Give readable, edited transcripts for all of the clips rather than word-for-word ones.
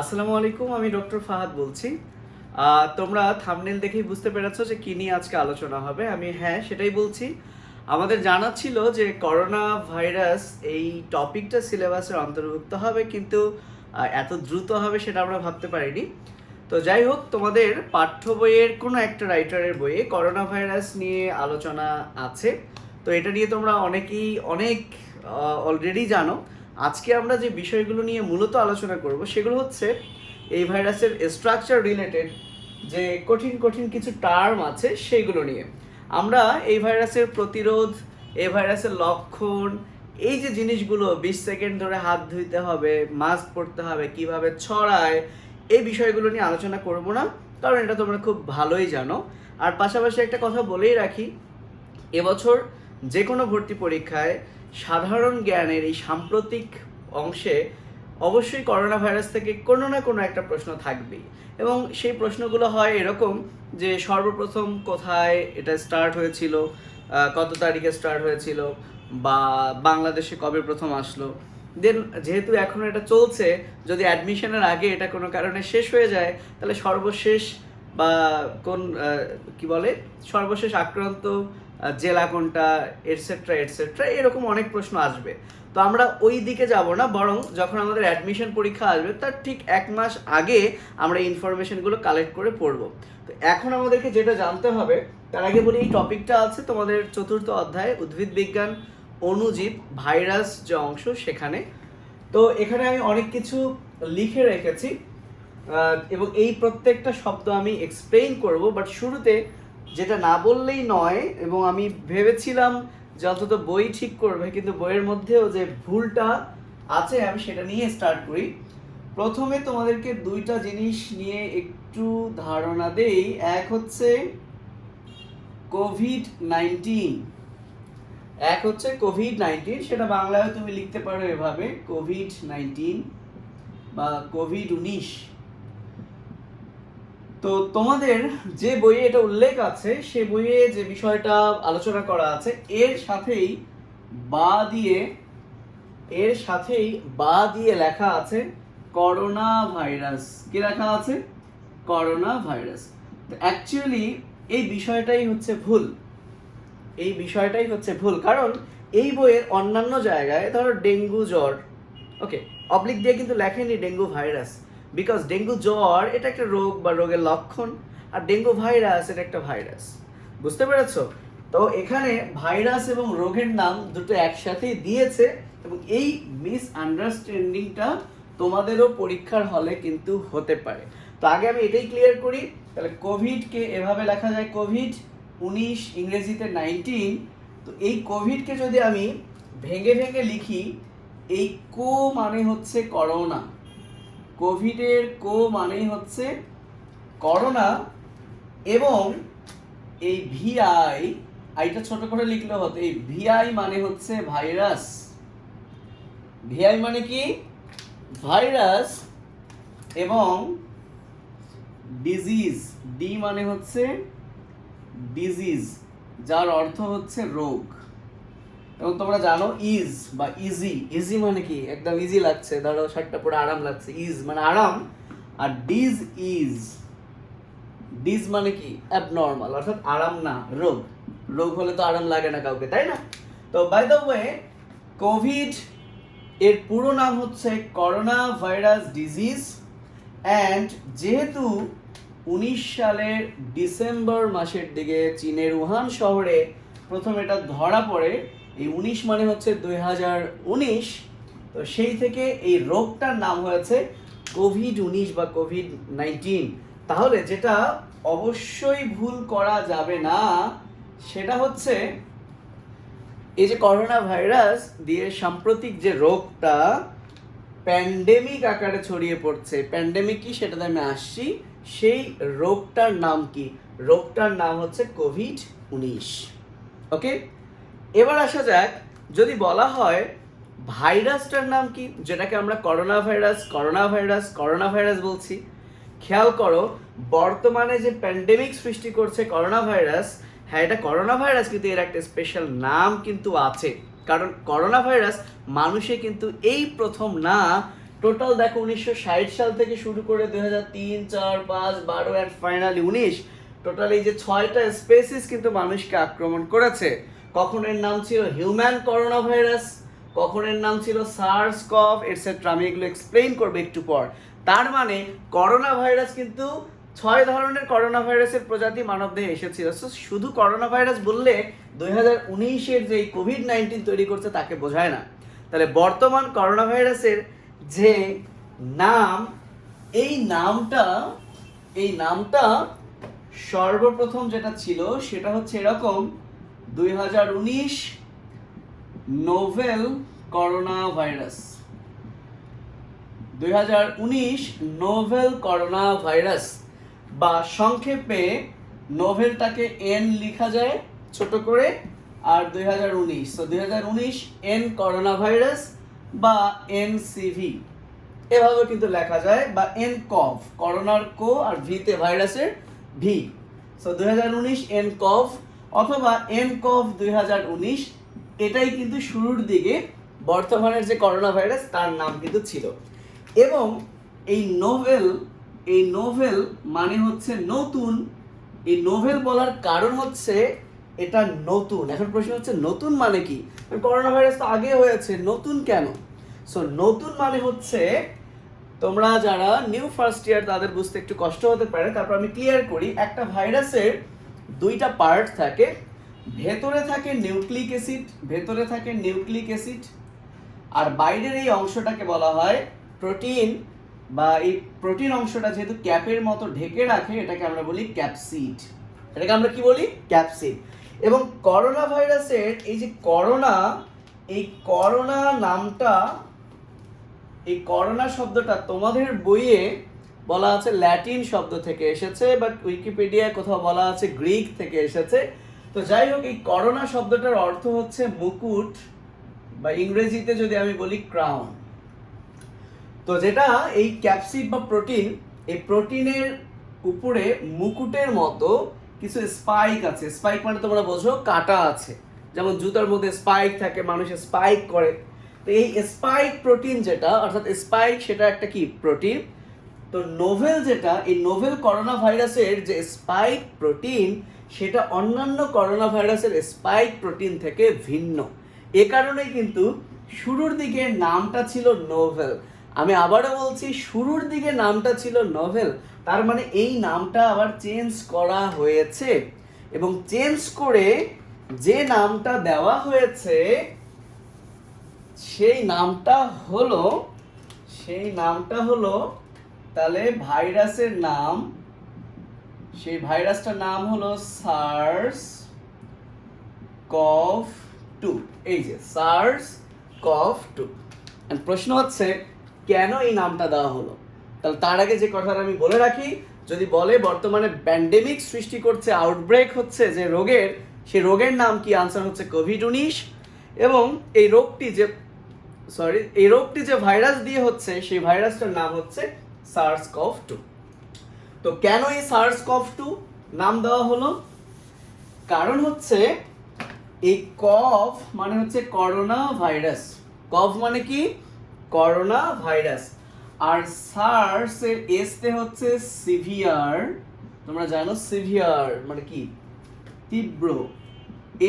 আসসালামু আলাইকুম, আমি ডক্টর ফাহাদ বলছি। তোমরা থাম্বনেল দেখেই বুঝতে পেরেছো যে কী নিয়ে আজকে আলোচনা হবে। আমি সেটাই বলছি। আমাদের জানা ছিল যে করোনা ভাইরাস এই টপিকটা সিলেবাসের অন্তর্ভুক্ত হবে, কিন্তু এত দ্রুত হবে সেটা আমরা ভাবতে পারিনি। তো যাই হোক, তোমাদের পাঠ্য বইয়ের কোনো একটা রাইটারের বইয়ে করোনা ভাইরাস নিয়ে আলোচনা আছে। তো এটা নিয়ে তোমরা অনেকেই অনেক অলরেডি জানো। আজকে আমরা যে বিষয়গুলো নিয়ে মূলত আলোচনা করব সেগুলো হচ্ছে এই ভাইরাসের স্ট্রাকচার রিলেটেড যে কঠিন কঠিন কিছু টার্ম আছে সেইগুলো নিয়ে। আমরা এই ভাইরাসের প্রতিরোধ, এই ভাইরাসের লক্ষণ, এই যে জিনিসগুলো 20 সেকেন্ড ধরে হাত ধুইতে হবে, মাস্ক পরতে হবে, কিভাবে ছড়ায়, এই বিষয়গুলো নিয়ে আলোচনা করব না, কারণ এটা তোমরা খুব ভালোই জানো। আর পাশাপাশি একটা কথা বলেই রাখি, এবছর যে কোনো ভর্তি পরীক্ষায় সাধারণ জ্ঞানের এই সাম্প্রতিক অংশে অবশ্যই করোনা ভাইরাস থেকে কোনো না কোনো একটা প্রশ্ন থাকবেই। এবং সেই প্রশ্নগুলো হয় এরকম যে সর্বপ্রথম কোথায় এটা স্টার্ট হয়েছিল, কত তারিখে স্টার্ট হয়েছিল, বা বাংলাদেশে কবে প্রথম আসলো। দেন যেহেতু এখন এটা চলছে, যদি অ্যাডমিশনের আগে এটা কোনো কারণে শেষ হয়ে যায়, তাহলে সর্বশেষ বা কোন কি বলে সর্বশেষ আক্রান্ত জেলা কোনটা, এটসেট্রা এটসেট্রা, এরকম অনেক প্রশ্ন আসবে। তো আমরা ওই দিকে যাব না, বরং যখন আমাদের অ্যাডমিশন পরীক্ষা আসবে তার ঠিক 1 মাস আগে আমরা ইনফরমেশনগুলো কালেক্ট করে পড়ব। তো এখন আমাদেরকে যেটা জানতে হবে, তার আগে বলি এই টপিকটা আছে তোমাদের 4th অধ্যায় উদ্ভিদ বিজ্ঞান অণুজীব ভাইরাস যে অংশ সেখানে। তো এখানে আমি অনেক কিছু লিখে রেখেছি এবং এই প্রত্যেকটা শব্দ আমি এক্সপ্লেইন করব, বাট শুরুতে যেটা না বললেই নয়, এবং আমি ভেবেছিলাম যত বই ঠিক করবে, কিন্তু বইয়ের মধ্যেও যে ভুলটা আছে আমি সেটা নিয়ে স্টার্ট করি। প্রথমে তোমাদেরকে দুইটা জিনিস নিয়ে একটু ধারণা দেই। এক হচ্ছে কোভিড-19, সেটা বাংলায় তুমি লিখতে পারো এভাবে, কোভিড-19 বা কোভিড-19। তো তোমাদের যে বইয়ে এটা উল্লেখ আছে সে বইয়ে যে বিষয়টা আলোচনা করা আছে এর সাথেই বা দিয়ে লেখা আছে করোনা ভাইরাস। কি লেখা আছে? Corona virus. তো অ্যাকচুয়ালি এই বিষয়টাই হচ্ছে ভুল, কারণ এই বইয়ের অন্যান্য জায়গায় ধরো ডেঙ্গু জ্বর, ওকে, অবলিক দিয়ে কিন্তু লেখেনি ডেঙ্গু ভাইরাস, বিকজ ডেঙ্গু জ্বর এটা একটা রোগ বা রোগের লক্ষণ, আর ডেঙ্গু ভাইরাস এটা একটা ভাইরাস। বুঝতে পেরেছো? তো এখানে ভাইরাস এবং রোগের নাম দুটো একসাথেই দিয়েছে, এবং এই মিসআন্ডারস্ট্যান্ডিংটা তোমাদেরও পরীক্ষার হলে কিন্তু হতে পারে। তো আগে আমি এটাই ক্লিয়ার করি। তাহলে কোভিডকে এভাবে লেখা যায় কোভিড-19, ইংরেজিতে 19। তো এই কোভিডকে যদি আমি ভেঙে ভেঙে লিখি, এই কো মানে হচ্ছে করোনা, কোভিডের কো মানে হচ্ছে করোনা, এবং এই ভিআই, আইটা ছোট করে লিখলে হতো, এই ভিআই মানে হচ্ছে ভাইরাস। ভিআই মানে কি? ভাইরাস। এবং ডিজিজ, ডি মানে হচ্ছে ডিজিজ, যার অর্থ হচ্ছে রোগ। এবং তোমরা জানো ইজ বা ইজি মানে কি? একদম ইজি লাগছে, ধরো শার্টটা পরে আরাম লাগছে, ইজ মানে আরাম। আর ডিজ মানে কি? অ্যাবনর্মাল, অর্থাৎ আরাম না, রোগ। রোগ হলে তো আরাম লাগে না কাউকে, তাই না? তো বাই দ্য ওয়ে, কোভিড এর পুরো নাম হচ্ছে করোনা ভাইরাস ডিজিজ। অ্যান্ড যেহেতু 19 সালের ডিসেম্বর মাসের দিকে চীনের উহান শহরে প্রথম এটা ধরা পড়ে, এই 19 মানে হচ্ছে 2019, তো সেই থেকে এই রোগটার নাম হয়েছে কোভিড-19 বা কোভিড-19। তাহলে যেটা অবশ্যই ভুল করা যাবে না সেটা হচ্ছে এই যে করোনা ভাইরাস দিয়ে সাম্প্রতিক যে রোগটা প্যান্ডেমিক আকারে ছড়িয়ে পড়ছে, প্যান্ডেমিক কি সেটাতে আমি আসছি, সেই রোগটার নাম কি? রোগটার নাম হচ্ছে কোভিড-19। ওকে, এবার আসা যাক, যদি বলা হয় ভাইরাসটার নাম কি, যেটাকে আমরা করোনা ভাইরাস বলছি। খেয়াল করো, বর্তমানে যে প্যান্ডেমিক সৃষ্টি করছে করোনা ভাইরাস, হ্যাঁ এটা করোনা ভাইরাস, কিন্তু এর একটা স্পেশাল নাম কিন্তু আছে। কারণ করোনা ভাইরাস মানুষে কিন্তু এই প্রথম না টোটাল দেখো 1960 সাল থেকে শুরু করে 2003, 4, 5, 12 অ্যান্ড ফাইনালি 19, টোটাল এই যে 6টা স্পেসিস কিন্তু মানুষকে আক্রমণ করেছে। কখন এর নাম ছিল হিউম্যান করোনা ভাইরাস, কখন এর নাম ছিল সার্স কভ এটসেট্রা, আমি এগুলো এক্সপ্লেইন করবো একটু পর। তার মানে করোনা ভাইরাস কিন্তু 6 ধরনের করোনা ভাইরাসের প্রজাতি মানবদেহে এসেছিল। শুধু করোনা ভাইরাস বললে 2019-এর যে কোভিড-19 তৈরি করছে তাকে বোঝায় না। তাহলে বর্তমান করোনা ভাইরাসের যে নাম, এই নামটা সর্বপ্রথম যেটা ছিল সেটা হচ্ছে এরকম: 2019 novel corona virus. 2019 novel corona virus, বা সংক্ষেপে নোভেলটাকে এন লেখা যায় ছোট করে, আর 2019, তো 2019 এন করোনা ভাইরাস বা এনসিভি এভাবে কিন্তু লেখা যায়, বা এন কভ, করোনার কো আর ভিতে ভাইরাসের ভি। সো 2019 এন কভ অথবা এন কভ 2019, এটাই কিন্তু শুরুর দিকে বর্তমানের যে করোনা ভাইরাস তার নাম কিন্তু ছিল। এবং এই নোভেল মানে হচ্ছে নতুন। এই নোভেল বলার কারণ হচ্ছে এটা নতুন। এখন প্রশ্ন হচ্ছে নতুন মানে কি? করোনা ভাইরাস তো আগে হয়েছে, নতুন কেন? সো নতুন মানে হচ্ছে, তোমরা যারা নিউ ফার্স্ট ইয়ার তাদের বুঝতে একটু কষ্ট হতে পারে, তারপর আমি ক্লিয়ার করি। একটা ভাইরাসের দুইটা পার্ট থাকে, ভেতরে থাকে নিউক্লিক অ্যাসিড, আর বাইরের এই অংশটাকে বলা হয় প্রোটিন, বা এই প্রোটিন অংশটা যেহেতু ক্যাপের মতো ঢেকে রাখে এটাকে আমরা বলি ক্যাপসিড। এটাকে আমরা কি বলি? ক্যাপসিড। এবং করোনা ভাইরাসের এই যে করোনা নামটা, এই করোনা শব্দটা তোমাদের বইয়ে বলা আছে ল্যাটিন শব্দ থেকে এসেছে, বাট উইকিপিডিয়ায় কোথাও বলা আছে গ্রিক থেকে এসেছে। তো যাই হোক, এই করোনা শব্দটার অর্থ হচ্ছে মুকুট, বা ইংরেজিতে যদি আমি বলি ক্রাউন। তো যেটা এই ক্যাপসিড বা প্রোটিন, এই প্রোটিনের উপরে মুকুটের মতো কিছু স্পাইক আছে। স্পাইক মানে তোমরা বোঝো কাঁটা আছে, যেমন জুতার মধ্যে স্পাইক থাকে, মানুষের স্পাইক করে। তো এই স্পাইক প্রোটিন যেটা, অর্থাৎ স্পাইক, সেটা একটা কি প্রোটিন। তো নোভেল যেটা, এই নোভেল করোনা ভাইরাসের যে স্পাইক প্রোটিন, সেটা অন্যান্য করোনা ভাইরাসের স্পাইক প্রোটিন থেকে ভিন্ন। এ কারণেই কিন্তু শুরুর দিকে নামটা ছিল নোভেল। আমি আবারও বলছি, শুরুর দিকে নামটা ছিল নোভেল, তার মানে এই নামটা আবার চেঞ্জ করা হয়েছে। এবং চেঞ্জ করে যে নামটা দেওয়া হয়েছে সেই নামটা হলো তাহলে ভাইরাসের নাম, সেই ভাইরাসটার নাম হলো সার্স কভ 2। এই যে সার্স কভ 2। প্রশ্ন হচ্ছে কেন এই নামটা দেওয়া হলো? তাহলে তার আগে যে কথাটা আমি বলে রাখি, যদি বলে বর্তমানে প্যান্ডেমিক সৃষ্টি করছে, আউটব্রেক হচ্ছে যে রোগের, সেই রোগের নাম কি? আনসার হচ্ছে কোভিড-19। এবং এই রোগটি যে ভাইরাস দিয়ে হচ্ছে, সেই ভাইরাসটার নাম হচ্ছে সার্স কভ 2। তো কেন এই সার্স কভ 2 নাম দেওয়া হলো? কারণ হচ্ছে এই কভ মানে হচ্ছে করোনা ভাইরাস। কভ মানে কি? Corona virus. আর সার্স এর এসতে হচ্ছে সিভিয়ার, তোমরা জানো সিভিয়ার মানে কি? তীব্র।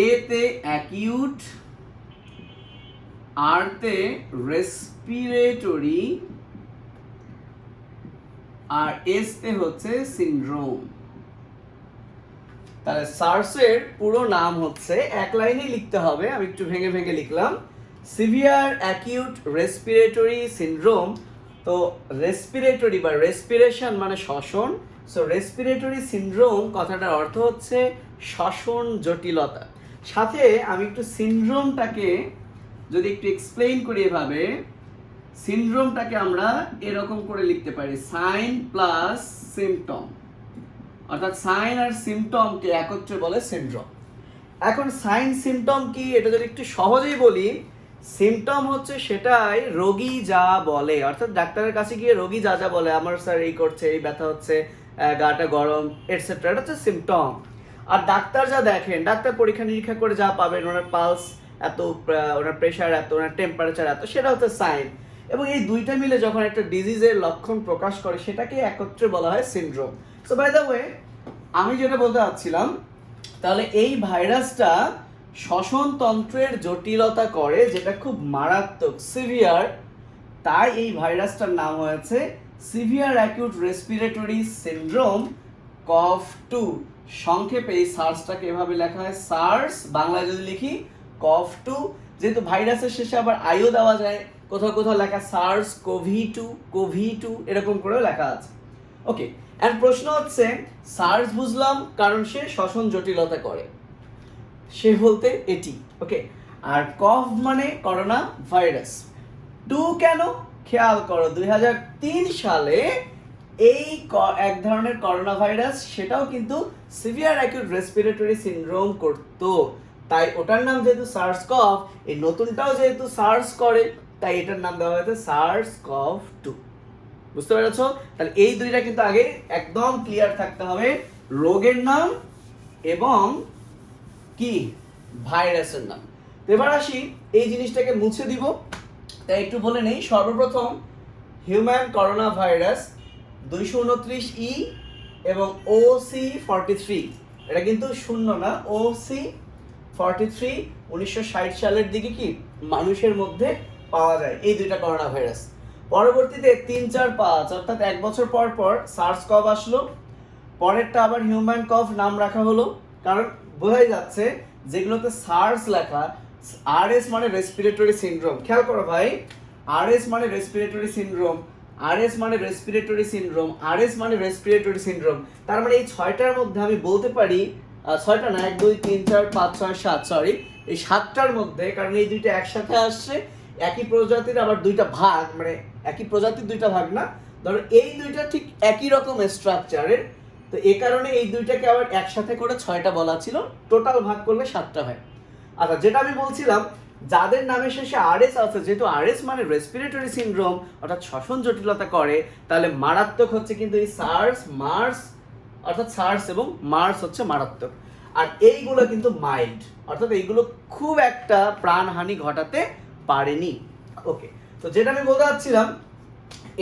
এতে অ্যাকিউট, আর তে রেসপিরেটরি, আর এসতে হচ্ছে সিনড্রোম। তাহলে সার্সের পুরো নাম হচ্ছে, এক লাইনেই লিখতে হবে, আমি একটু ভেঙে ভেঙে লিখলাম, সিভিয়ার অ্যাকিউট রেসপিরেটরি সিনড্রোম। তো রেসপিরেটরি বা রেসপিরেশন মানে শ্বসন, সো রেসপিরেটরি সিনড্রোম কথাটার অর্থ হচ্ছে শ্বসন জটিলতা। সাথে আমি একটু সিনড্রোমটাকে যদি একটু এক্সপ্লেইন করি, এভাবে সিনড্রোমটাকে আমরা এরকম করে লিখতে পারি, সাইন প্লাস সিমটম, অর্থাৎ সাইন আর সিমটমকে একত্রে বলে সিনড্রোম। এখন সাইন সিমটম কি, এটা যদি একটু সহজেই বলি, সিমটম হচ্ছে সেটাই রোগী যা বলে, অর্থাৎ ডাক্তারের কাছে গিয়ে রোগী যা যা বলে, আমার স্যার এই করছে, এই ব্যথা হচ্ছে, গাটা গরম, এটসেট্রা, এটা হচ্ছে সিমটম। আর ডাক্তার যা দেখেন, ডাক্তার পরীক্ষা নিরীক্ষা করে যা পাবেন, ওনার পালস এত, ওনার প্রেশার এত, ওনার টেম্পারেচার এত, সেটা হচ্ছে সাইন। এবং এই দুইটা মিলে যখন একটা ডিজিজের লক্ষণ প্রকাশ করে সেটাকে একত্রে বলা হয় syndrome. So by the way, আমি যেটা বলতে চাচ্ছিলাম, তাহলে এই ভাইরাসটা শ্বসনতন্ত্রের জটিলতা করে, যেটা খুব মারাত্মক, সিভিয়ার। তাই এই ভাইরাসটার নাম হয়েছে সিভিয়ার অ্যাকিউট রেসপিরেটরি সিনড্রোম কফ 2। সংক্ষেপে এই সার্সটাকে এভাবে লেখা হয় সার্স, বাংলায় যদি লিখি কফ 2। যেহেতু ভাইরাসের শেষে আবার আইও দেওয়া যায়, কোথাও কোথাও লেখা সার্স কোভি 2 এরকম করেও লেখা আছে। ওকে, এন্ড প্রশ্ন হচ্ছে, সার্স বুঝলাম কারণ সে শ্বসন জটিলতা করে, সে বলতে এটি। ওকে, আর কফ মানে করোনা ভাইরাস। 2 কেন? খেয়াল করো, 2003 সালে এই এক ধরনের করোনা ভাইরাস, সেটাও কিন্তু সিভিয়ার অ্যাকিউট রেসপিরেটরি সিনড্রোম করতো। তাই ওটার নাম যেহেতু সার্স কফ, এই নতুনটাও যেহেতু সার্স করে, তাই এটার নাম দেওয়া হয়েছে সার্স কফ 2। বুঝতে পেরেছো? তাহলে এই দুইটা কিন্তু আগে একদম ক্লিয়ার থাকতে হবে, রোগের নাম এবং কি ভাইরাসের নাম। এবার আসি, এই জিনিসটাকে মুছে দিব, তাই একটু বলে নেই। সর্বপ্রথম হিউম্যান করোনা ভাইরাস 229E এবং OC43, এটা কিন্তু শূন্য না, OC43 1960 সালের দিকে কি মানুষের মধ্যে পাওয়া যায় এই দুইটা করোনা ভাইরাস। পরবর্তীতে 3, 4, 5 অর্থাৎ 1 বছর পর পর সার্স কভ আসলো, পরেরটা আবার হিউম্যান কফ নাম রাখা হলো, কারণ বোঝাই যাচ্ছে যেগুলোতে সার্স লেখা, আরএস মানে রেসপিরেটরি সিনড্রোম। খেয়াল করো ভাই, আরএস মানে রেসপিরেটরি সিনড্রোম, আরএস মানে রেসপিরেটরি সিনড্রোম, আরএস মানে রেসপিরেটরি সিনড্রোম। তার মানে এই 6টার মধ্যে আমি বলতে পারি, 6টা না, 1, 2, 3, 4, 5, 6, 7, সরি, এই 7টার মধ্যে, কারণ এই দুইটা একসাথে আসছে, একই প্রজাতির আবার দুইটা ভাগ, মানে একই প্রজাতির দুইটা ভাগ না, ধরো এই দুইটা ঠিক একই রকম স্ট্রাকচারের, তো এই কারণে এই দুইটাকে আবার একসাথে করে 6টা বলা ছিল, টোটাল ভাগ করলে 7টা হয়। আচ্ছা, যেটা আমি বলছিলাম, যাদের নামে শেষে আরএস আছে, যেহেতু আরএস মানে রেসপিরেটরি সিনড্রোম অর্থাৎ শ্বসন জটিলতা করে, তাহলে মারাত্মক হচ্ছে কিন্তু এই সার্স, মার্স, অর্থাৎ সার্স এবং মার্স হচ্ছে মারাত্মক। আর এইগুলো কিন্তু মাইল্ড, অর্থাৎ এইগুলো খুব একটা প্রাণহানি ঘটাতে পারেনি। ওকে, তো যেটা আমি বলতে চাচ্ছিলাম,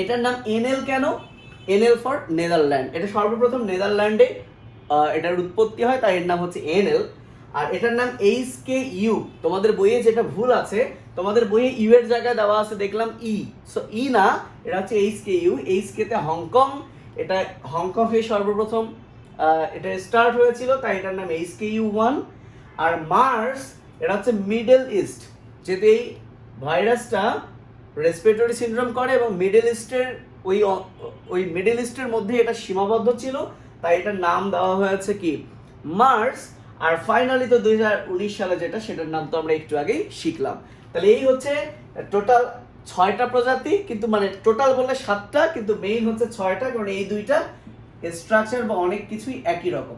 এটার নাম এনএল কেন? NL for Netherland. এটা সর্বপ্রথম নেদারল্যান্ডে এটার উৎপত্তি হয়, তাই এর নাম হচ্ছে এনএল। আর এটার নাম HKU। তোমাদের বইয়ে যেটা ভুল আছে, তোমাদের বইয়ে ইউ এর জায়গায় দেওয়া আছে দেখলাম ই, সো ই না, এটা হচ্ছে HKU। HK-তে হংকং, এটা হংকংয়ে সর্বপ্রথম এটা স্টার্ট হয়েছিল, তাই এটার নাম HKU1। আর মার্স, এটা হচ্ছে মিডল ইস্ট, যেহেতু এই ভাইরাসটা রেসপিরেটরি সিনড্রোম করে এবং মিডল ইস্টের ওই মিডল ইস্টের মধ্যে এটা সীমাবদ্ধ ছিল, তাই এটার নাম দেওয়া হয়েছে কি মার্স। আর ফাইনালি তো 2019 সালে যেটা, সেটার নাম তো আমরা একটু আগেই শিখলাম। তাহলে এই হচ্ছে টোটাল 6টা প্রজাতি, কিন্তু মানে টোটাল বললে 7টা, কিন্তু মেইন হচ্ছে 6টা, কারণ এই দুইটা স্ট্রাকচার বা অনেক কিছুই একই রকম।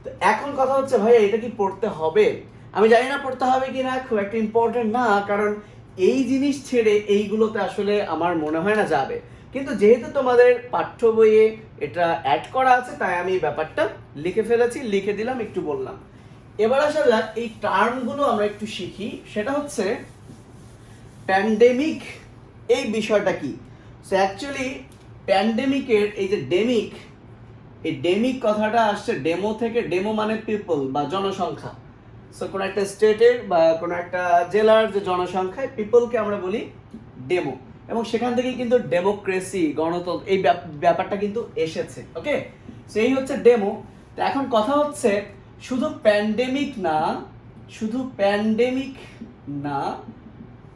তো এখন কথা হচ্ছে, ভাই এটা কি পড়তে হবে? আমি জানি না পড়তে হবে কি না, খুব একটা ইম্পর্টেন্ট না, কারণ এই জিনিস ছেড়ে এইগুলোতে আসলে আমার মনে হয় না যাবে। কিন্তু যেহেতু তোমাদের পাঠ্য বইয়ে এটা অ্যাড করা আছে, তাই আমি এই ব্যাপারটা লিখে ফেলেছি, লিখে দিলাম, একটু বললাম। এবার আসা যাক, এই টার্মগুলো আমরা একটু শিখি। সেটা হচ্ছে প্যান্ডেমিক, এই বিষয়টা কি? সো অ্যাকচুয়ালি প্যান্ডেমিকের এই যে ডেমিক, এই ডেমিক কথাটা আসছে ডেমো থেকে। ডেমো মানে পিপল বা জনসংখ্যা। সো কোনো একটা স্টেটের বা কোনো একটা জেলার যে জনসংখ্যা, পিপলকে আমরা বলি ডেমো, এবং সেখান থেকেই কিন্তু ডেমোক্রেসি, গণতন্ত্র, এই ব্যাপারটা কিন্তু এসেছে। ওকে, সেই হচ্ছে ডেমো। তো এখন কথা হচ্ছে, শুধু প্যান্ডেমিক না,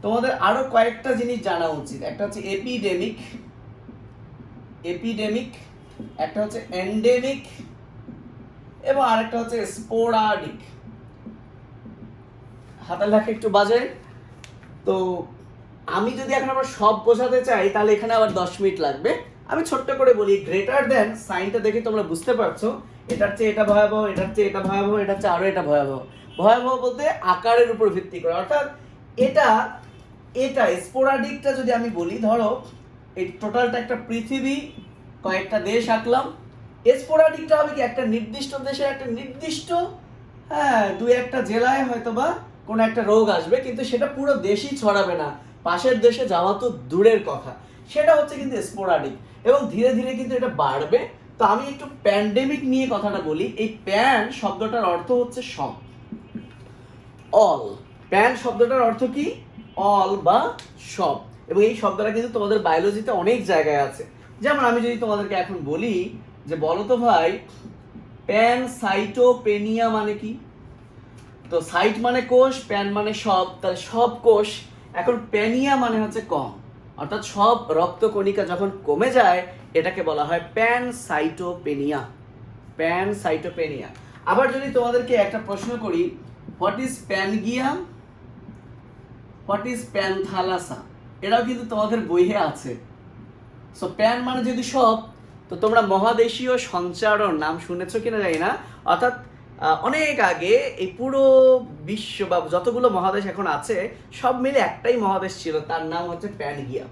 তোমাদের আরো কয়েকটা জিনিস জানা উচিত। একটা হচ্ছে এপিডেমিক, একটা হচ্ছে এন্ডেমিক, এবং আরেকটা হচ্ছে স্পোরাডিক। হাতের লেখা একটু বাজে, তো আমি যদি এখন আবার সব বোঝাতে চাই, তাহলে এখানে আবার 10 মিনিট লাগবে। আমি ছোট্ট করে বলি, গ্রেটার দেন সাইনটা দেখে তোমরা বুঝতে পারছো এটার চেয়ে এটা ভয়াবহ, এটার চেয়ে এটা ভয়াবহ, এটার চেয়ে আরো এটা ভয়াবহ। ভয়াবহ বলতে আকারের উপর ভিত্তি করে, অর্থাৎ এটা স্পোরাডিকটা যদি আমি বলি, ধরো এই টোটালটা একটা পৃথিবী, কয়েকটা দেশ আঁকলাম। স্পোরাডিকটা হবে কি, একটা নির্দিষ্ট দেশের একটা নির্দিষ্ট 2-1টা জেলায় হয়তো বা কোনো একটা রোগ আসবে, কিন্তু সেটা পুরো দেশই ছড়াবে না, পাশের দেশে যাওয়া তো দূরের কথা, সেটা হচ্ছে কিন্তু স্পোরাডিক, এবং ধীরে ধীরে কিন্তু এটা বাড়বে। তো আমি একটু প্যান্ডেমিক নিয়ে কথাটা বলি। এই প্যান শব্দটার অর্থ হচ্ছে সব, অল। প্যান শব্দটার অর্থ কি? অল বা সব। এবং এই শব্দটা কিন্তু তোমাদের বায়োলজিতে অনেক জায়গায় আছে। যেমন আমি যদি তোমাদেরকে এখন বলি যে বলো তো ভাই প্যানসাইটোপেনিয়া মানে কি? তো সাইট মানে কোষ, প্যান মানে সব, তাহলে সব কোষ। এখন প্যানিয়া মানে হচ্ছে কম, অর্থাৎ সব রক্তকণিকা যখন কমে যায় এটাকে বলা হয় প্যানসাইটোপেনিয়া। প্যানসাইটোপেনিয়া। আবার যদি তোমাদেরকে একটা প্রশ্ন করি, what is প্যানগিয়া, what is Panthalassa, এটাও কিন্তু তোমাদের বইয়ে আছে। সো প্যান মানে যদি সব, তো তোমরা মহাদেশীয় সঞ্চারণ নাম শুনেছো কিনা জানি না, অর্থাৎ অনেক আগে এই পুরো বিশ্ব বা যতগুলো মহাদেশ এখন আছে সব মিলে একটাই মহাদেশ ছিল, তার নাম হচ্ছে প্যানগিয়া,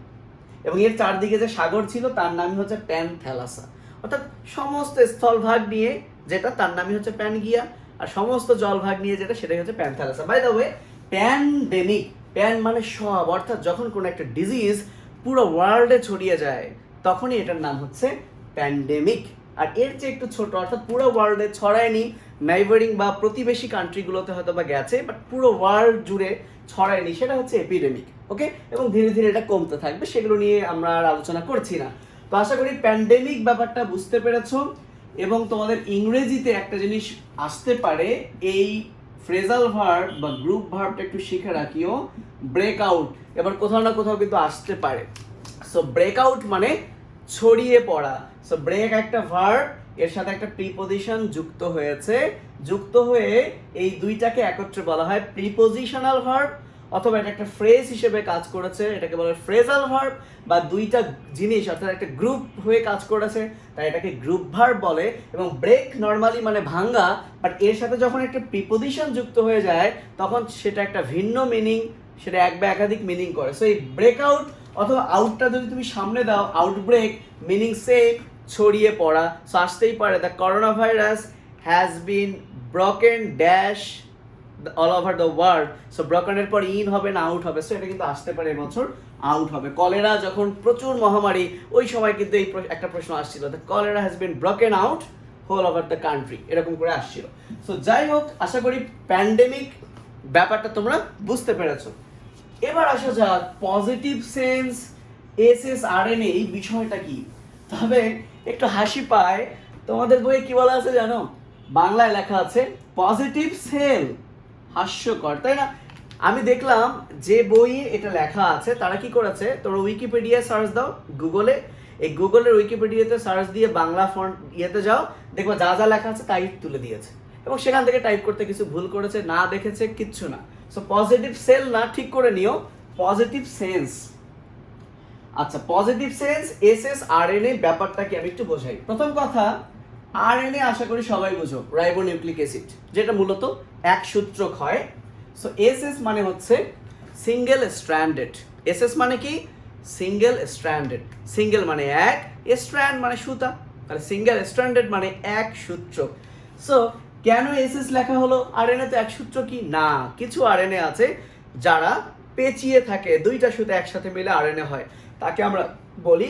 এবং এর চারদিকে যে সাগর ছিল তার নামই হচ্ছে প্যানথ্যালাসা। অর্থাৎ সমস্ত স্থলভাগ নিয়ে যেটা তার নামই হচ্ছে প্যানগিয়া, আর সমস্ত জলভাগ নিয়ে যেটা সেটাই হচ্ছে Panthalassa. By the way, pandemic, pan মানে সব, অর্থাৎ যখন কোনো একটা ডিজিজ পুরো ওয়ার্ল্ডে ছড়িয়ে যায় তখনই এটার নাম হচ্ছে প্যান্ডেমিক। আর এর চেয়ে একটু ছোট, অর্থাৎ পুরো ওয়ার্ল্ডে ছড়ায়নি, নাইবারিং বা প্রতিবেশী কান্ট্রিগুলোতে হয়তো বা গেছে, বাট পুরো ওয়ার্ল্ড জুড়ে ছড়ায়নি, সেটা হচ্ছে এপিডেমিক। ওকে, এবং ধীরে ধীরে এটা কমতে থাকবে, সেগুলো নিয়ে আমরা আর আলোচনা করছি না। তো আশা করি প্যান্ডেমিক ব্যাপারটা বুঝতে পেরেছো। এবং তোমাদের ইংরেজিতে একটা জিনিস আসতে পারে, এই ফ্রেজাল ভার্ব বা গ্রুপ ভার্বটা একটু শিখে রাখিও, ব্রেকআউট এবার কোথাও না কোথাও কিন্তু আসতে পারে। সো ব্রেকআউট মানে ছড়িয়ে পড়া। সো ব্রেক একটা ভার্ব, এর সাথে একটা প্রিপোজিশন যুক্ত হয়েছে, যুক্ত হয়ে এই দুইটাকে একত্রে বলা হয় প্রিপোজিশনাল ভার্ব, অথবা এটা একটা ফ্রেজ হিসেবে কাজ করেছে, এটাকে বলা হয় ফ্রেজাল ভার্ব, বা দুইটা জিনিস অর্থাৎ একটা গ্রুপ হয়ে কাজ করেছে তাই এটাকে গ্রুপ ভার্ব বলে। এবং ব্রেক নর্মালি মানে ভাঙ্গা, বাট এর সাথে যখন একটা প্রিপোজিশন যুক্ত হয়ে যায় তখন সেটা একটা ভিন্ন মিনিং, সেটা এক বা একাধিক মিনিং করে। সো এই ব্রেকআউট অথবা আউটটা যদি তুমি সামনে দাও, আউটব্রেক মিনিং সেম, ছড়িয়ে পড়া। সো আসতেই পারে the corona virus has been broken dash all over the world. So ব্রকেনের পর ইন হবে না আউট হবে, সো এটা কিন্তু আসতে পারে এবছর আউট হবে। কলেরা যখন প্রচুর মহামারী, ওই সময় কিন্তু এই একটা প্রশ্ন আসছিল, the cholera has been broken out whole over the country, এরকম করে আসছিল। সো যাই হোক, আশা করি প্যান্ডেমিক ব্যাপারটা তোমরা বুঝতে পেরেছো। এবার আসা যাক পজিটিভ সেন্স এসএসআরএনএ, এই বিষয়টা কি। তবে একটু হাসি পায়, তোমাদের বইয়ে কি বলা আছে জানো? বাংলায় লেখা আছে পজিটিভ সেল। হাস্যকর, তাই না? আমি দেখলাম যে বইয়ে এটা লেখা আছে তারা কি করেছে, তোমরা উইকিপিডিয়ায় সার্চ দাও, গুগলে, এই গুগলের উইকিপিডিয়াতে সার্চ দিয়ে বাংলা ফন্ট ইয়েতে যাও, দেখবা যা যা লেখা আছে তাই তুলে দিয়েছে, এবং সেখান থেকে টাইপ করতে কিছু ভুল করেছে, না দেখেছে কিচ্ছু না। সো পজিটিভ সেল না, ঠিক করে নিও, পজিটিভ সেন্স। আচ্ছা, পজিটিভ সেন্স এসএসআরএনএ ব্যাপারটা কি আমি একটু বোঝাই। প্রথম কথা, আরএনএ আশা করি সবাই বুঝো, রাইবোনিউক্লিক অ্যাসিড, যেটা মূলত এক সূত্রক হয়। সো এসএস মানে হচ্ছে সিঙ্গেল স্ট্র্যান্ডেড। এসএস মানে কি? Single stranded. সিঙ্গেল মানে এক, স্ট্র্যান্ড মানে সুতা, তাহলে সিঙ্গেল স্ট্র্যান্ডেড মানে এক সূত্রক। সো কেন এসএস লেখা হলো? আরএনএ তো এক সূত্র কি না, কিছু আরএনএ আছে যারা পেঁচিয়ে থাকে, দুইটা সুতা একসাথে মিলে আরএনএ হয়, তাকে আমরা বলি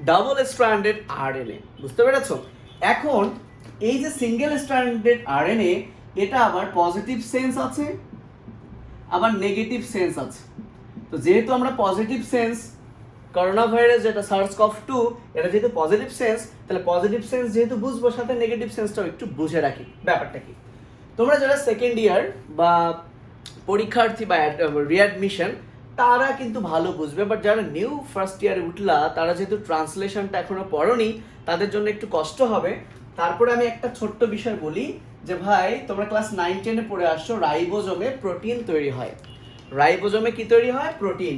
ডাবল স্ট্র্যান্ডেড আরএনএ। বুঝতে পেরেছো? এখন এই যে সিঙ্গেল স্ট্র্যান্ডেড আরএনএ, এটা আবার পজিটিভ সেন্স আছে, আবার নেগেটিভ সেন্স আছে। তো যেহেতু আমরা পজিটিভ সেন্স, করোনা ভাইরাস যেটা SARS-CoV-2, এটা যেহেতু পজিটিভ সেন্স, তাহলে পজিটিভ সেন্স যেহেতু বুঝবো, সাথে নেগেটিভ সেন্সটাও একটু বুঝে রাখি। ব্যাপারটা কি, তোমরা যারা সেকেন্ড ইয়ার বা পরীক্ষার্থী বা রিঅ্যাডমিশন, তারা কিন্তু ভালো বুঝবে, বাট যারা নিউ ফার্স্ট ইয়ারে উঠলা, তারা যেহেতু ট্রান্সলেশনটা এখনো পড়োনি, তাদের জন্য একটু কষ্ট হবে। তারপরে আমি একটা ছোট্ট বিষয় বলি যে ভাই, তোমরা ক্লাস 9-10-এ পড়ে আসছো, রাইবোজোমে প্রোটিন তৈরি হয়। রাইবোজোমে কি তৈরি হয়? প্রোটিন।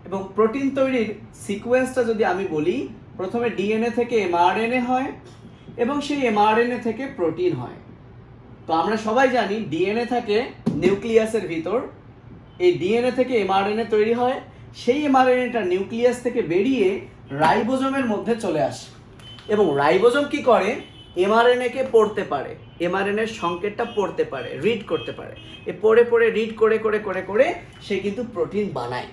এবং প্রোটিন তৈরির সিকোয়েন্সটা যদি আমি বলি, প্রথমে ডিএনএ থেকে এমআরএনএ হয়, এবং সেই এমআরএনএ থেকে প্রোটিন হয়। তো আমরা সবাই জানি ডিএনএ থাকে নিউক্লিয়াসের ভিতর, এই ডিএনএ থেকে এমআরএনএ তৈরি হয়, সেই এমআরএনএটা নিউক্লিয়াস থেকে বেরিয়ে রাইবোজোমের মধ্যে চলে আসে, এবং রাইবোজোম কি করে? এমআরএনএ কে পড়তে পারে, এমআরএনএর সংকেতটা পড়তে পারে, রিড করতে পারে। এ পড়ে পড়ে রিড করে করে করে করে সে কিন্তু প্রোটিন বানায়।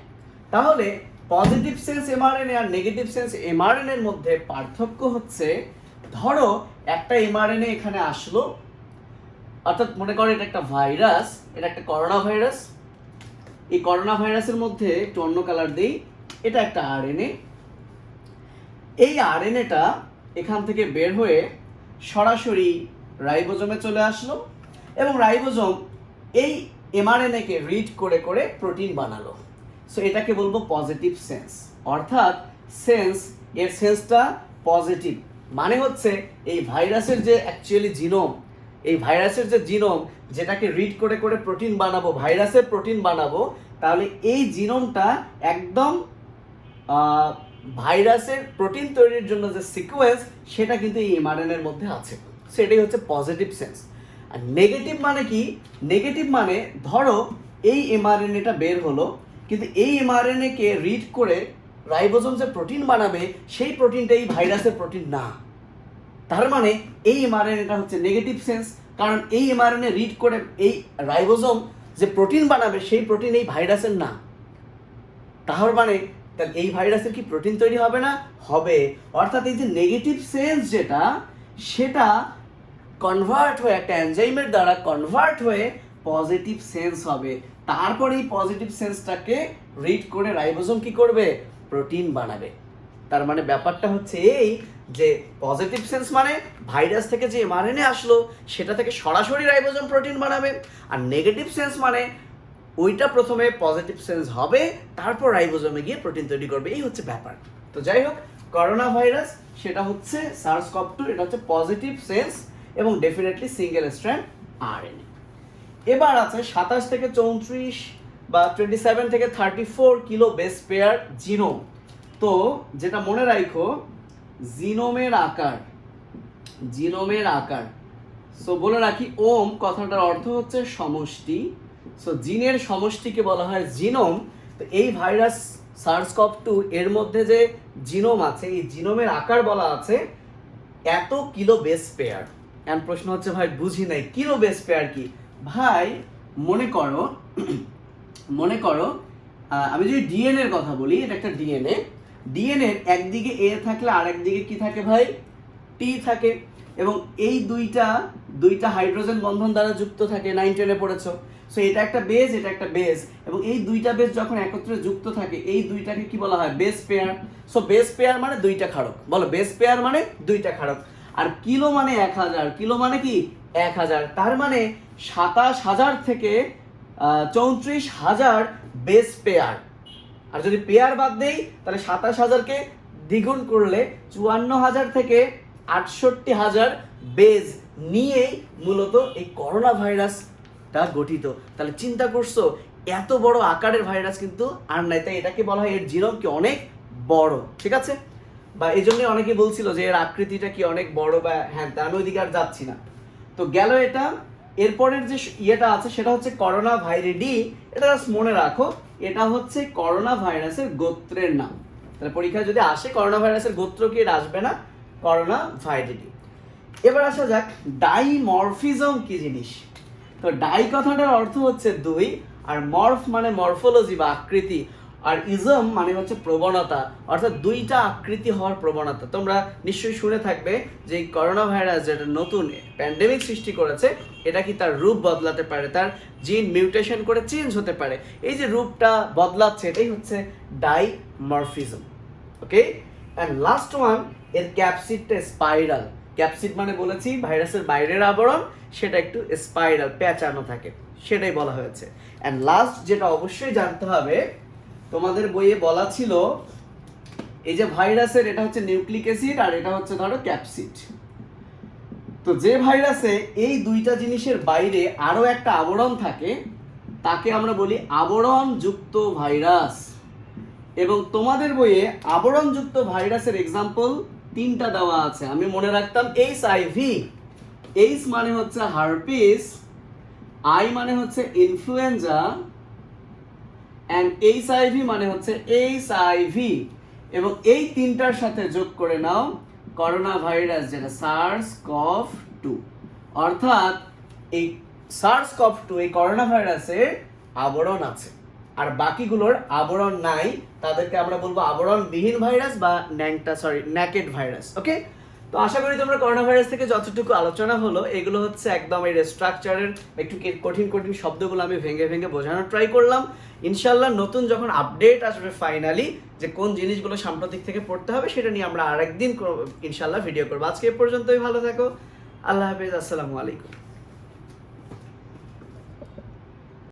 তাহলে পজিটিভ সেন্স এমআরএনএ আর নেগেটিভ সেন্স এমআরএনএ এর মধ্যে পার্থক্য হচ্ছে, ধরো একটা এমআরএনএ এখানে আসলো, অর্থাৎ মনে করো এটা একটা ভাইরাস, এটা একটা করোনা ভাইরাস। এই করোনা ভাইরাসের মধ্যে একটু অন্য কালার দেই, এটা একটা আরএনএ। এই আরএনএটা এখান থেকে বের হয়ে সরাসরি রাইবোজোমে চলে আসলো এবং রাইবোজোম এই এমআরএনএ কে রিড করে করে প্রোটিন বানালো। সো এটাকে বলবো পজিটিভ সেন্স, অর্থাৎ সেন্স এর সেন্সটা পজিটিভ। মানে হচ্ছে এই ভাইরাসের যে অ্যাকচুয়ালি জিনোম, এই ভাইরাসের যে জিনোম যেটাকে রিড করে করে প্রোটিন বানাবো, ভাইরাসের প্রোটিন বানাবো, তাহলে এই জিনোমটা একদম ভাইরাসের প্রোটিন তৈরির জন্য যে সিকোয়েন্স সেটা কিন্তু এই এমআরএনএ এর মধ্যে আছে। সেটাই হচ্ছে পজিটিভ সেন্স। আর নেগেটিভ মানে কি? নেগেটিভ মানে ধরো এই এমআরএনএটা বের হলো, কিন্তু এই এমআরএনএ কে রিড করে রাইবোজোম যে প্রোটিন বানাবে সেই প্রোটিনটা এই ভাইরাসের প্রোটিন না। তার মানে এই এমআরএনএটা হচ্ছে নেগেটিভ সেন্স, কারণ এই এমআরএনএ রিড করে এই রাইবোজোম যে প্রোটিন বানাবে সেই প্রোটিন এই ভাইরাসের না। তার মানে তাহলে এই ভাইরাসের কি প্রোটিন তৈরি হবে না? হবে। অর্থাৎ এই যে নেগেটিভ সেন্স যেটা, সেটা কনভার্ট হয়ে একটা এনজাইমের দ্বারা কনভার্ট হয়ে পজিটিভ সেন্স হবে। তারপরে এই পজিটিভ সেন্সটাকে রিড করে রাইবোজোম কি করবে? প্রোটিন বানাবে। তার মানে ব্যাপারটা হচ্ছে এই যে পজিটিভ সেন্স মানে ভাইরাস থেকে যে এমআরএনএ আসলো সেটা থেকে সরাসরি রাইবোজোম প্রোটিন বানাবে, আর নেগেটিভ সেন্স মানে ওইটা প্রথমে পজিটিভ সেন্স হবে, তারপর রাইবোজোমে গিয়ে প্রোটিন তৈরি করবে। এই হচ্ছে ব্যাপার। তো যাই হোক, করোনা ভাইরাস সেটা হচ্ছে SARS-CoV-2, এটা হচ্ছে পজিটিভ সেন্স এবং ডেফিনেটলি সিঙ্গেল স্ট্র্যান্ড আরএনএ। এবার আছে 27 থেকে 34 বা 27 থেকে 34 কিলো বেস পেয়ার জিনোম। তো যেটা মনে রাখো, জিনোমের আকার, সো বলে রাখি ওম কথাটার অর্থ হচ্ছে সমষ্টি। সো জিনের সমষ্টিকে বলা হয় জিনোম। তো এই ভাইরাস SARS-CoV-2 এর মধ্যে যে জিনোম আছে, এই জিনোমের আকার বলা আছে এত কিলো বেস পেয়ার। এন্ড প্রশ্ন হচ্ছে ভাই বুঝি নাই কিলো বেস পেয়ার কি? ভাই মনে করো আমি যদি ডিএনএ এর কথা বলি, এটা একটা ডিএনএ একদিকে এ থাকলে আর একদিকে কি থাকে ভাই? টি থাকে, এবং এই দুইটা হাইড্রোজেন বন্ধন দ্বারা যুক্ত থাকে। 9-10 এ পড়েছো। সো এটা একটা বেস, এটা একটা বেস, এবং এই দুইটা বেস যখন একত্রে যুক্ত থাকে এই দুইটাকে কি বলা হয়? Base pair. So base pair মানে দুইটা ক্ষারক। বলো, বেস পেয়ার মানে দুইটা ক্ষারক। আর কিলো মানে 1000, কিলো মানে কি? 1000। তার মানে 27,000 থেকে 34,000 বেস পেয়ার। আর যদি পেয়ার বাদ দেই তাহলে 27,000কে দ্বিগুণ করলে 54,000 থেকে 68,000 বেজ নিয়েই মূলত এই করোনা ভাইরাসটা গঠিত। তাহলে চিন্তা করছো, এত বড় আকারের ভাইরাস কিন্তু আর নাই। তাই এটাকে বলা হয় এর জিনোম কি অনেক বড়। ঠিক আছে? বা এই জন্যই অনেকে বলছিল যে এর আকৃতিটা কি অনেক বড় বা হ্যাঁ, আমি ওইদিকে আর যাচ্ছি না। তো গেল এটা। এরপরের যে ইয়েটা আছে সেটা হচ্ছে করোনা ভাইরিডি। এটা জাস্ট মনে রাখো, এটা হচ্ছে করোনা ভাইরাসের গোত্রের নাম। তাহলে পরীক্ষায় যদি আসে করোনা ভাইরাসের গোত্র কি, এটা আসবে না, করোনা ভাইরিডি। এবার আসা যাক ডাইমরফিজম কি জিনিস। তো ডাই কথাটার অর্থ হচ্ছে দুই, আর মরফ মানে মরফোলজি বা আকৃতি, আর ইজম মানে হচ্ছে প্রবণতা, অর্থাৎ দুইটা আকৃতি হওয়ার প্রবণতা। তোমরা নিশ্চয়ই শুনে থাকবে যে করোনা ভাইরাস যেটা নতুন প্যান্ডেমিক সৃষ্টি করেছে, এটা কি তার রূপ বদলাতে পারে, তার জিন মিউটেশন করে চেঞ্জ হতে পারে। এই যে রূপটা বদলাচ্ছে এটাই হচ্ছে dimorphism. Okay, and last one, এর ক্যাপসিডটা স্পাইরাল। ক্যাপসিড মানে বলেছি ভাইরাসের বাইরের আবরণ, সেটা একটু স্পাইরাল পেঁচানো থাকে, সেটাই বলা হয়েছে। অ্যান্ড লাস্ট যেটা অবশ্যই জানতে হবে, তোমাদের বইয়ে বলা ছিল এই যে ভাইরাসের এটা হচ্ছে নিউক্লিক অ্যাসিড আর এটা হচ্ছে ধরো ক্যাপসিড। তো যে ভাইরাসে এই দুইটা জিনিসের বাইরে আরো একটা আবরণ থাকে তাকে আমরা বলি আবরণযুক্ত ভাইরাস। এবং তোমাদের বইয়ে আবরণযুক্ত ভাইরাসের এক্সাম্পল 3টা দেওয়া আছে। আমি মনে রাখতাম HIV, এইচ মানে হচ্ছে হার্পিস, আই মানে হচ্ছে ইনফ্লুয়েঞ্জা, অ্যান্ড HIV মানে হচ্ছে HIV। এবং এই 3টার সাথে যোগ করে নাও করোনা ভাইরাস, যেটা SARS-CoV-2। অর্থাৎ এই SARS-CoV-2 এই করোনা ভাইরাসের আবরণ আছে। আর বাকিগুলোর আবরণ নাই তাদেরকে আমরা বলবো আবরণবিহীন ভাইরাস বা ন্যাকেড ভাইরাস। ওকে, তো আশা করি তোমরা করোনা ভাইরাস থেকে যতটুকু আলোচনা হলো এগুলো হচ্ছে একদম এর স্ট্রাকচারের একটু কঠিন কঠিন শব্দগুলো আমি ভেঙে ভেঙে বোঝানোর ট্রাই করলাম। ইনশাল্লাহ নতুন যখন আপডেট আসবে ফাইনালি যে কোন জিনিসগুলো সাম্প্রতিক থেকে পড়তে হবে সেটা নিয়ে আমরা আরেকদিন ইনশাল্লাহ ভিডিও করবো। আজকে এ পর্যন্তই, ভালো থাকো, আল্লাহ হাফেজ, আসসালামু আলাইকুম।